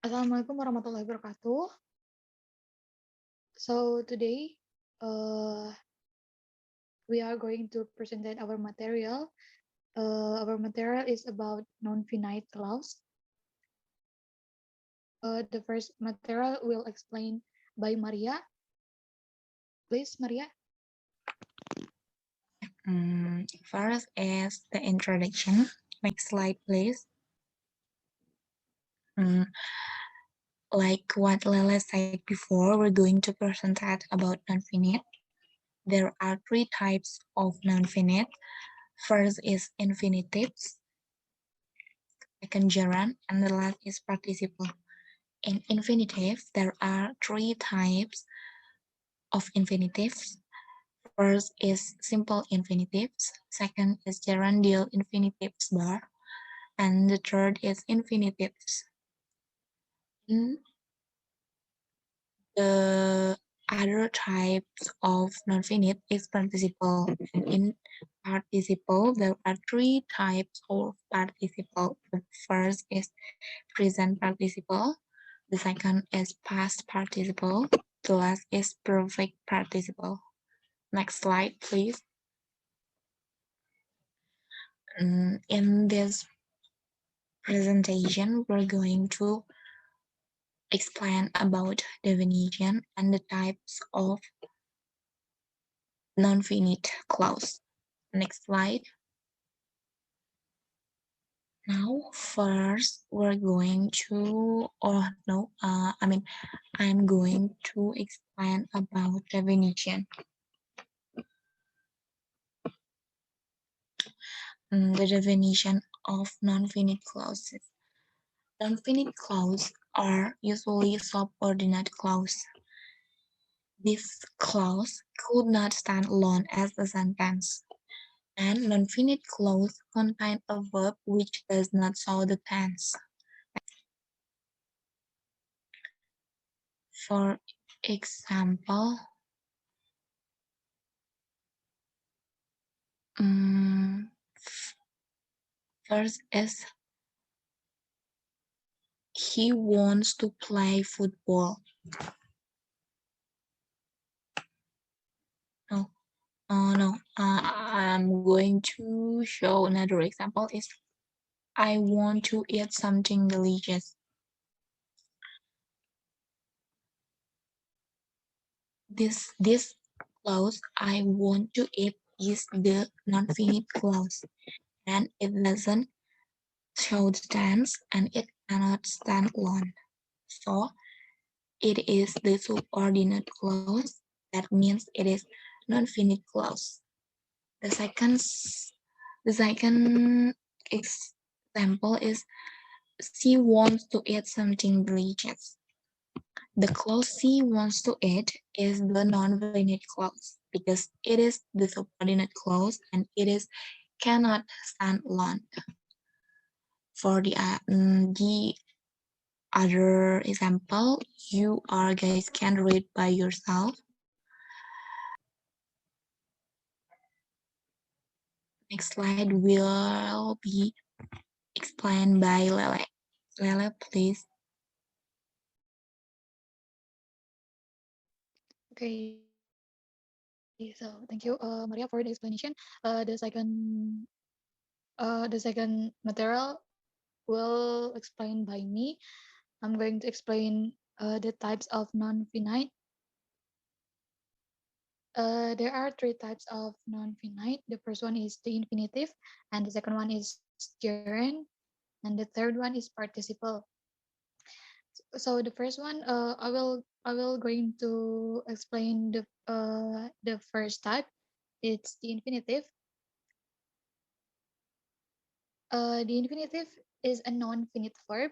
Assalamualaikum warahmatullahi wabarakatuh. So today we are going to present our material. Our material is about non-finite clause. The first material will explain by Maria. Please, Maria. First is the introduction. Next slide, please. Like what Laela said before, we're going to present about non-finite. There are three types of non-finite. First is infinitives, second gerund, and the last is participle. In infinitive, there are three types of infinitives. First is simple infinitives, second is gerundial infinitives bar, and the third is infinitives. The other types of non-finite is participle. And in participle, there are three types of participle. The first is present participle. The second is past participle. The last is perfect participle. Next slide, please. In this presentation, we're going to explain about definition and the types of non-finite clause. Next slide. Now, first, we're going to, I'm going to explain about definition. The definition of non-finite clauses. Non-finite clauses are usually subordinate clauses. This clause could not stand alone as a sentence, and non-finite clause contain a verb which does not show the tense. For example, first is he wants to play football. I'm going to show another example is I want to eat something delicious. This clause I want to eat is the non-finite clause, and it doesn't show the tense and it cannot stand alone. So it is the subordinate clause. That means it is non-finite clause. The second example is she wants to eat something delicious. The clause she wants to eat is the non-finite clause because it is the subordinate clause and it is cannot stand alone. For the other example, you guys can read by yourself. Next slide will be explained by Laela. Laela, please. Okay. So thank you, Maria, for the explanation. The second material will explain by me. I'm going to explain the types of non-finite. There are three types of non-finite. The first one is the infinitive, and the second one is gerund, and the third one is participle. So the first one, I will going to explain the first type. It's the infinitive. The infinitive is a non-finite verb,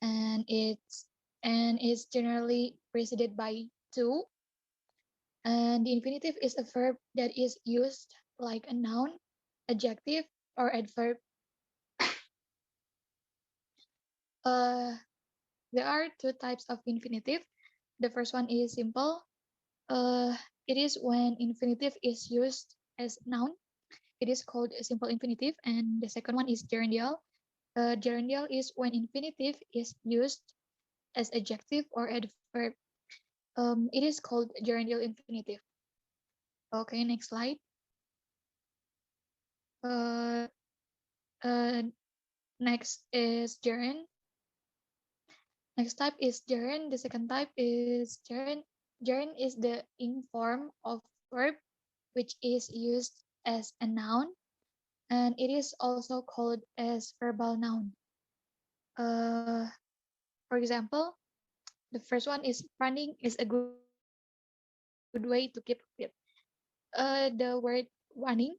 and is generally preceded by to. And the infinitive is a verb that is used like a noun, adjective, or adverb. Uh, there are two types of infinitive. The first one is simple. It is when infinitive is used as noun. It is called a simple infinitive. And the second one is gerundial. Gerundial is when infinitive is used as adjective or adverb. It is called gerundial infinitive. Okay, next slide. Uh, uh, Next is gerund. Next type is gerund. The second type is gerund. Gerund is the ing form of verb, which is used as a noun, and it is also called as verbal noun. Uh, for example, the first one is running is a good way to keep fit. The word running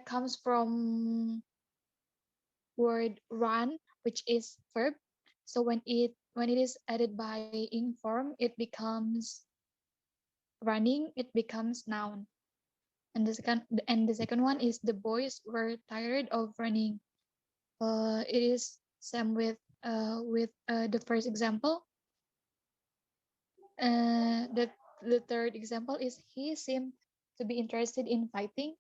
comes from word run, which is verb. So when it is added by ing form, it becomes running. It becomes noun. And the second one is the boys were tired of running. It is same with the first example. The third example is he seemed to be interested in fighting.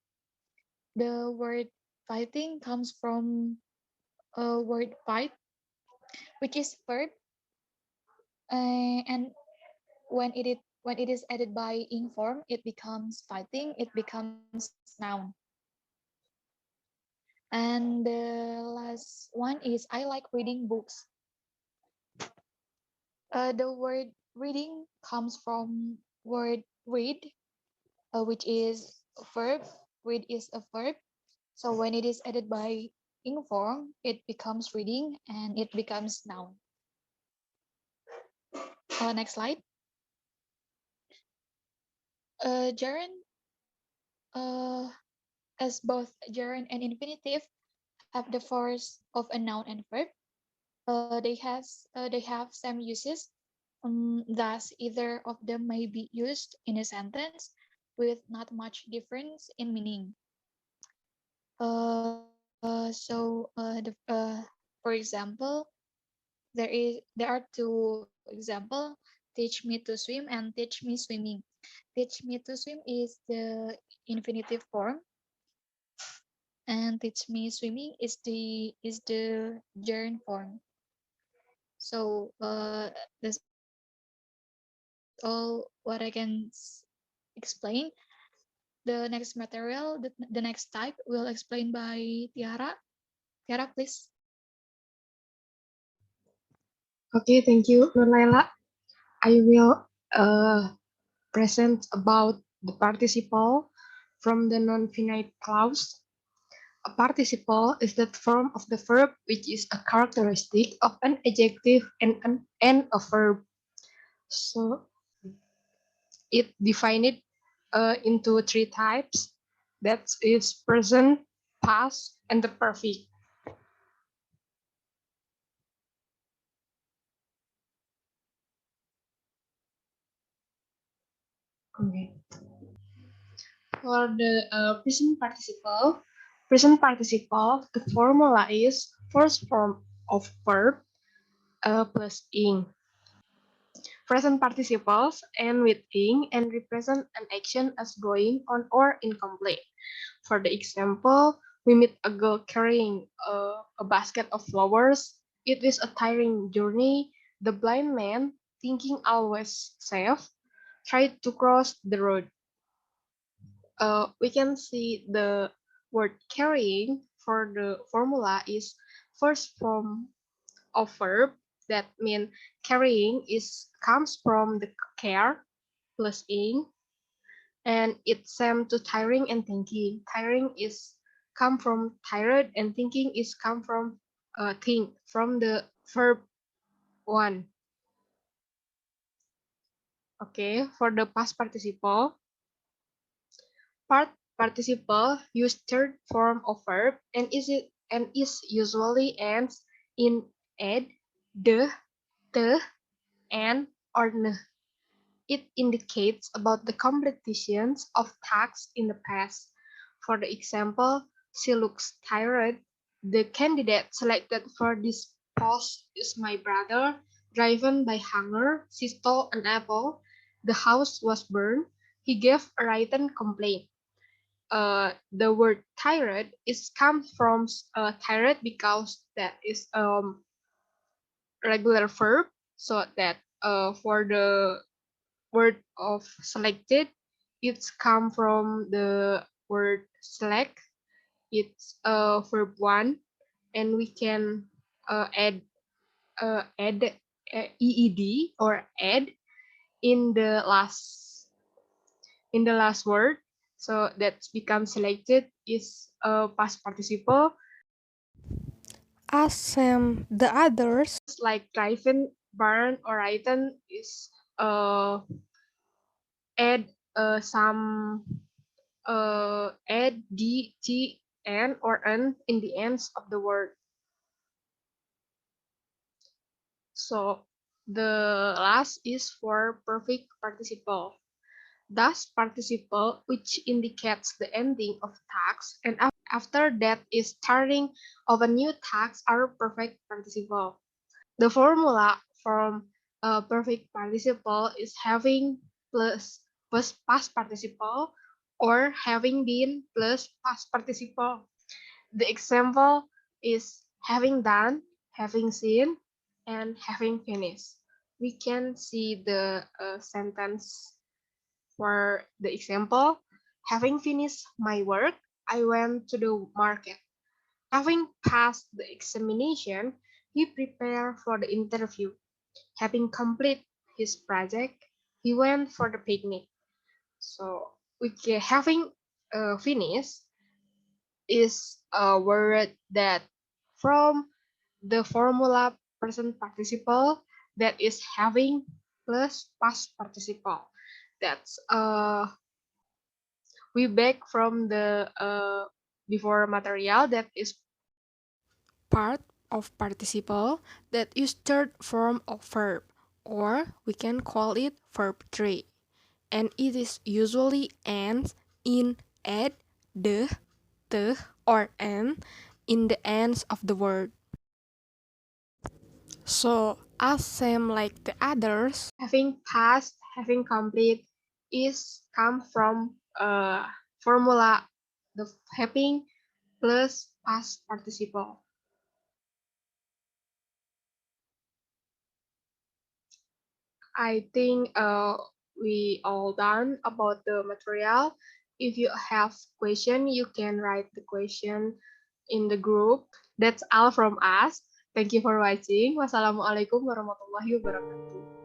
The word fighting comes from a word fight, which is verb, and when it is added by ing form, it becomes fighting. It becomes noun. And the last one is I like reading books. The word reading comes from word read, which is a verb. Read is a verb. So when it is added by ing form, it becomes reading and it becomes noun. Next slide. Gerund, uh, as both gerund and infinitive have the force of a noun and verb. They have same uses. Thus, either of them may be used in a sentence with not much difference in meaning. For example, there are two example: teach me to swim and teach me swimming. Teach me to swim is the infinitive form, and teach me swimming is the gerund form. So that's all what I can explain. The next material, the next type will explain by Tiara. Tiara, please. Okay, thank you, Nur Laela. I will present about the participle from the non-finite clause. A participle is that form of the verb which is a characteristic of an adjective and a verb. So it divided into three types. That is present, past, and the perfect. Okay. For the present participle, the formula is first form of verb plus ing. Present participles end with ing and represent an action as going on or incomplete. For the example, we meet a girl carrying a basket of flowers. It is a tiring journey. The blind man, thinking always safe, tried to cross the road. We can see the word carrying for the formula is first form of verb. That means carrying is comes from the care plus ing, and it's same to tiring and thinking. Tiring is come from tired and thinking is come from think from the verb one. Okay, for the past participle, participle use third form of verb and is usually ends in ed, de, te, and or ne. It indicates about the completions of tasks in the past. For the example, she looks tired. The candidate selected for this post is my brother. Driven by hunger, she stole an apple. The house was burned. He gave a written complaint. The word tired is comes from tired because that is regular verb, so that for the word of selected, it's come from the word select. It's verb one, and we can add eed or add in the last word, so that becomes selected is a past participle. As the others, Like driven, burn, or written is add some add d, t, n, or n in the ends of the word. So the last is for perfect participle. Thus participle, which indicates the ending of task, and after that is starting of a new task, are perfect participle. The formula from a perfect participle is having plus past participle, or having been plus past participle. The example is having done, having seen, and having finished. We can see the sentence for the example. Having finished my work, I went to the market. Having passed the examination, he prepared for the interview. Having completed his project, he went for the picnic. So, having finished is a word that from the formula present participle, that is having plus past participle. That's we back from the before material, that is part of participle that is third form of verb, or we can call it verb 3, and it is usually ends in ed, the, or n in the ends of the word. So, as same like the others, having passed, having complete is come from formula, the having plus past participle. I think we all done about the material. If you have question, you can write the question in the group. That's all from us. Thank you for watching. Wassalamualaikum warahmatullahi wabarakatuh.